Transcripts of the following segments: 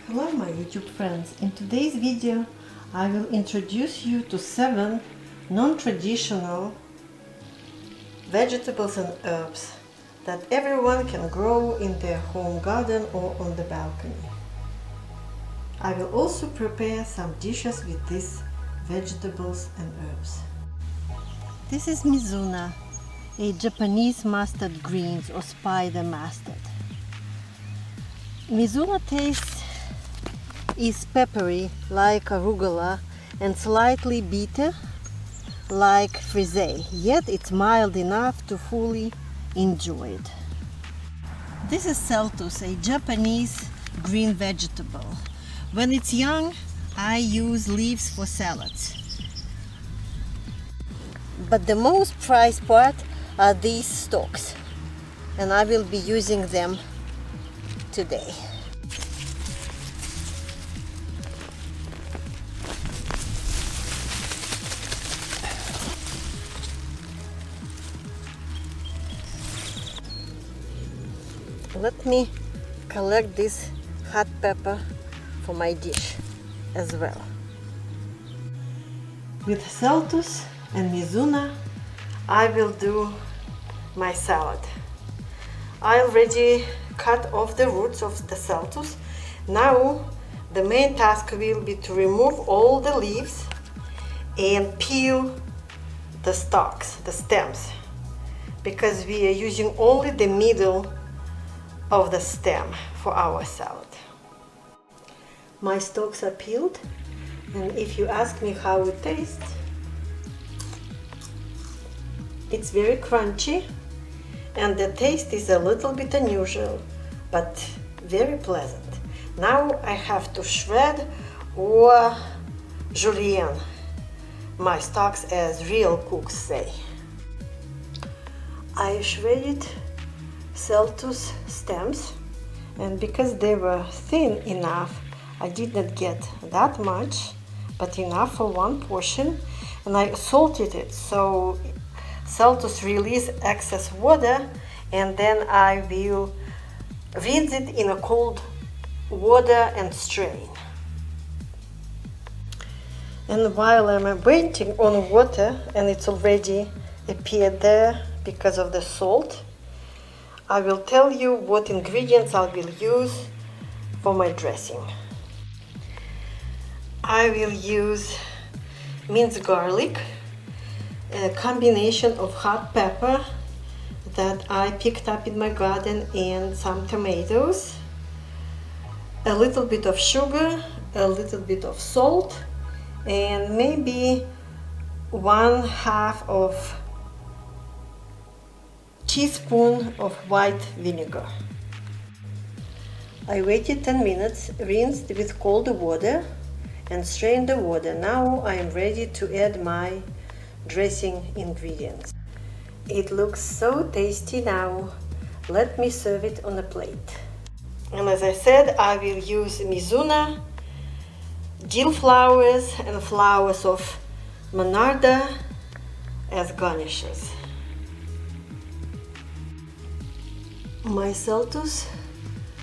Hello my YouTube friends. In today's video I will introduce you to 7 non-traditional vegetables and herbs that everyone can grow in their home garden or on the balcony. I will also prepare some dishes with these vegetables and herbs. This is Mizuna, a Japanese mustard greens or spider mustard. Mizuna taste is peppery like arugula and slightly bitter like frisee, yet it's mild enough to fully enjoy it. This is celtus, a Japanese green vegetable. When it's young, I use leaves for salads. But the most prized part are these stalks, and I will be using them today. Let me collect this hot pepper for my dish as well. With celtus and Mizuna, I will do my salad. I already cut off the roots of the celtus. Now the main task will be to remove all the leaves and peel the stalks, the stems, because we are using only the middle of the stem for our salad. My stalks are peeled, and if you ask me how it tastes, it's very crunchy and the taste is a little bit unusual but very pleasant. Now I have to shred or julienne my stalks, as real cooks say. I shredded celtus stems, and because they were thin enough, I did not get that much, but enough for one portion, and I salted it so celtus release excess water, and then I will rinse it in a cold water and strain. And while I'm waiting on water, and it's already appeared there because of the salt, I will tell you what ingredients I will use for my dressing. I will use minced garlic, a combination of hot pepper that I picked up in my garden, and some tomatoes, a little bit of sugar, a little bit of salt, and maybe 1/2 of teaspoon of white vinegar. I waited 10 minutes, rinsed with cold water and strained the water. Now I am ready to add my dressing ingredients. It looks so tasty now. Let me serve it on a plate. And as I said, I will use Mizuna, dill flowers and flowers of monarda as garnishes. My celtus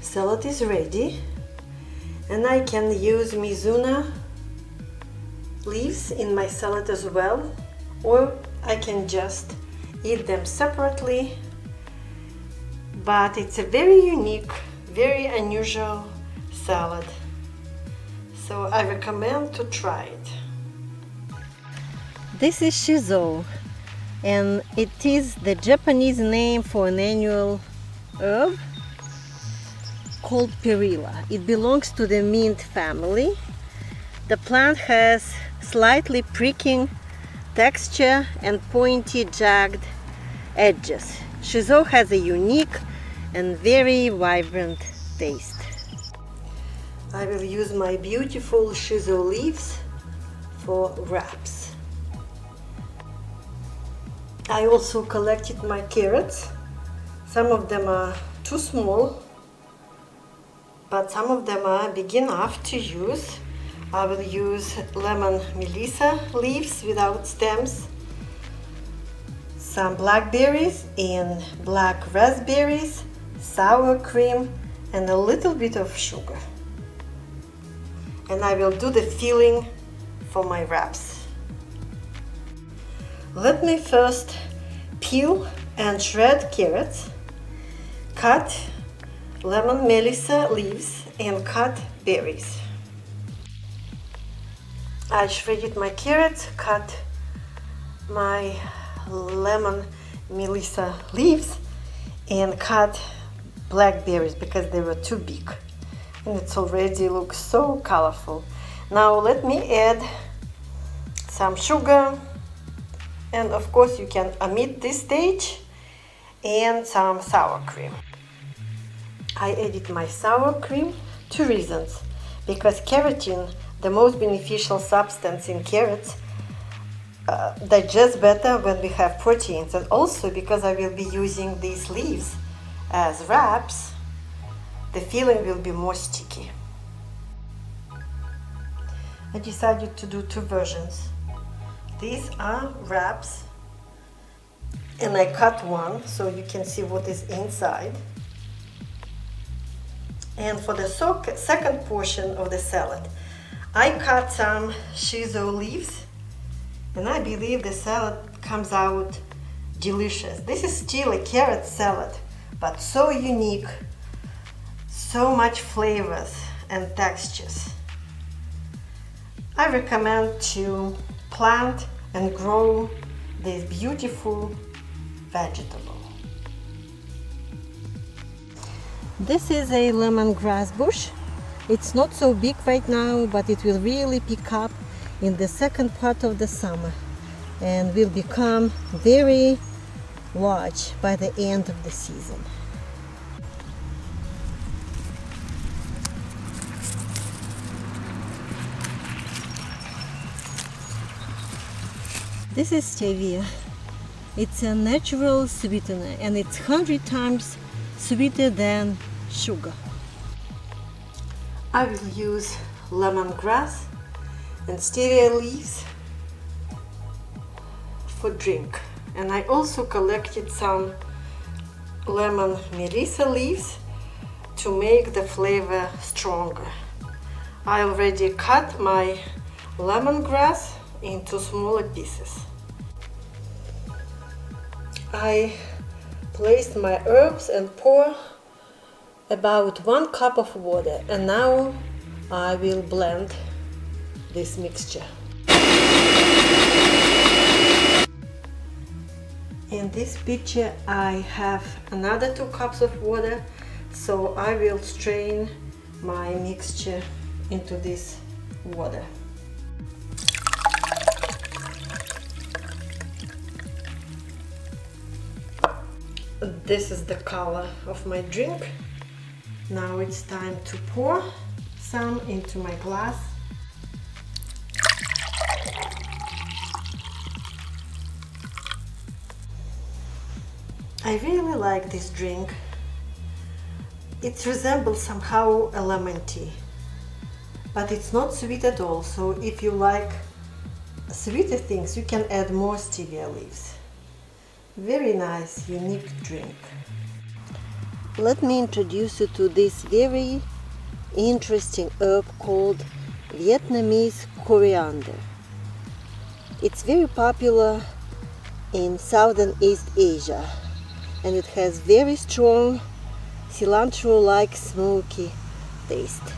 salad is ready, and I can use Mizuna leaves in my salad as well, or I can just eat them separately. But it's a very unique, very unusual salad, so I recommend to try it. This is Shizuo, and it is the Japanese name for an annual herb called perilla. It belongs to the mint family. The plant has slightly pricking texture and pointy jagged edges. Shizuo has a unique and very vibrant taste. I will use my beautiful Shizuo leaves for wraps. I also collected my carrots. Some of them are too small, but some of them are big enough to use. I will use lemon melissa leaves without stems, some blackberries and black raspberries, sour cream, and a little bit of sugar. and I will do the filling for my wraps. Let me first peel and shred carrots, cut lemon melissa leaves, and cut berries. I shredded my carrots, cut my lemon melissa leaves, and cut blackberries because they were too big, and it's already looks so colorful. Now let me add some sugar, and of course you can omit this stage, and some sour cream. I added my sour cream, 2 reasons. Because keratin, the most beneficial substance in carrots, digests better when we have proteins, and also because I will be using these leaves as wraps, the filling will be more sticky. I decided to do 2 versions. These are wraps, and I cut one so you can see what is inside. And for the second portion of the salad, I cut some Shizuo leaves, and I believe the salad comes out delicious. This is still a carrot salad, but so unique, so much flavors and textures. I recommend to plant and grow this beautiful vegetable. This is a lemongrass bush. It's not so big right now, but it will really pick up in the second part of the summer and will become very large by the end of the season. This is stevia. It's a natural sweetener, and it's 100 times sweeter than sugar. I will use lemongrass and stevia leaves for drink, and I also collected some lemon melissa leaves to make the flavor stronger. I already cut my lemongrass into smaller pieces. I placed my herbs and pour about 1 cup of water, and now I will blend this mixture. In this pitcher I have another 2 cups of water, so I will strain my mixture into this water. This is the color of my drink. Now it's time to pour some into my glass. I really like this drink. It resembles somehow a lemon tea, but it's not sweet at all, so if you like sweeter things, you can add more stevia leaves. Very nice, unique drink. Let me introduce you to this very interesting herb called Vietnamese coriander. It's very popular in Southern East Asia, and it has very strong cilantro-like smoky taste.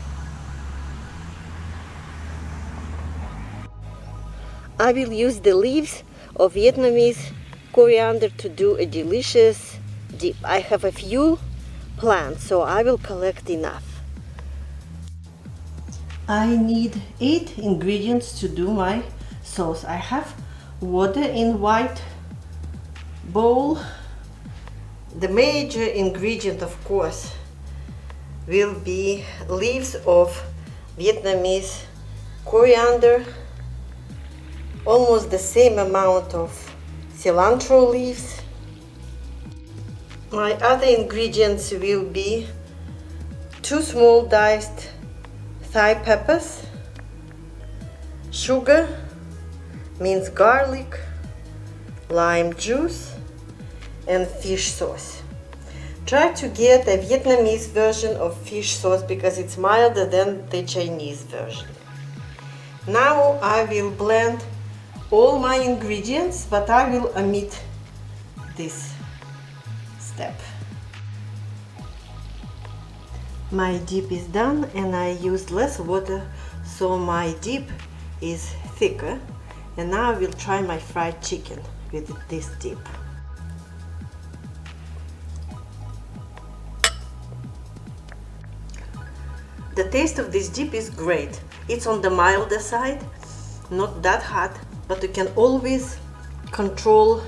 I will use the leaves of Vietnamese coriander to do a delicious dip. I have a few plants, so I will collect enough. I need 8 ingredients to do my sauce. I have water in white bowl. The major ingredient, of course, will be leaves of Vietnamese coriander, almost the same amount of cilantro leaves. My other ingredients will be 2 small diced Thai peppers, sugar, minced garlic, lime juice, and fish sauce. Try to get a Vietnamese version of fish sauce because it's milder than the Chinese version. Now I will blend all my ingredients, but I will omit this step. My dip is done and I used less water, so my dip is thicker. And now I will try my fried chicken with this dip. The taste of this dip is great. It's on the milder side, not that hot, but you can always control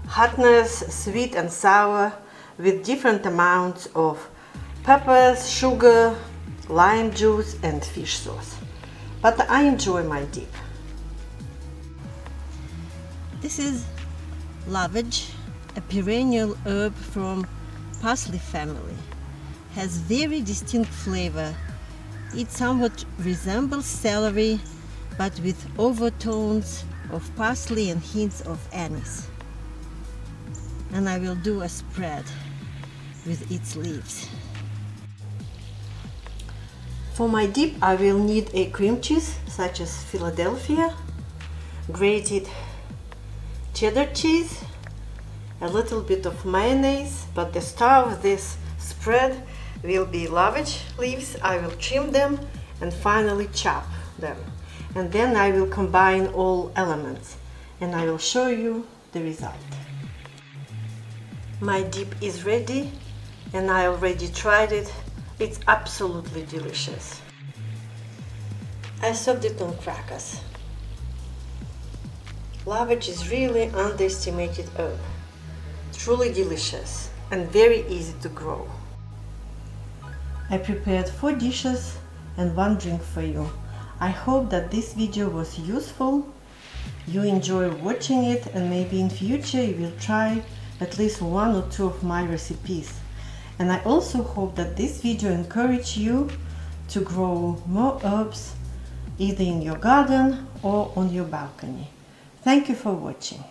hotness, sweet and sour with different amounts of peppers, sugar, lime juice and fish sauce. But I enjoy my dip. This is Lavage, a perennial herb from parsley family. Has very distinct flavor. It somewhat resembles celery, but with overtones of parsley and hints of anise. And I will do a spread with its leaves. For my dip, I will need a cream cheese, such as Philadelphia, grated cheddar cheese, a little bit of mayonnaise, but the star of this spread will be lavage leaves. I will trim them and finally chop them. And then I will combine all elements and I will show you the result. My dip is ready and I already tried it. It's absolutely delicious. I served it on crackers. Lavage is really underestimated herb. Truly delicious and very easy to grow. I prepared 4 dishes and 1 drink for you. I hope that this video was useful. You enjoy watching it and maybe in future you will try at least 1 or 2 of my recipes. And I also hope that this video encouraged you to grow more herbs either in your garden or on your balcony. Thank you for watching.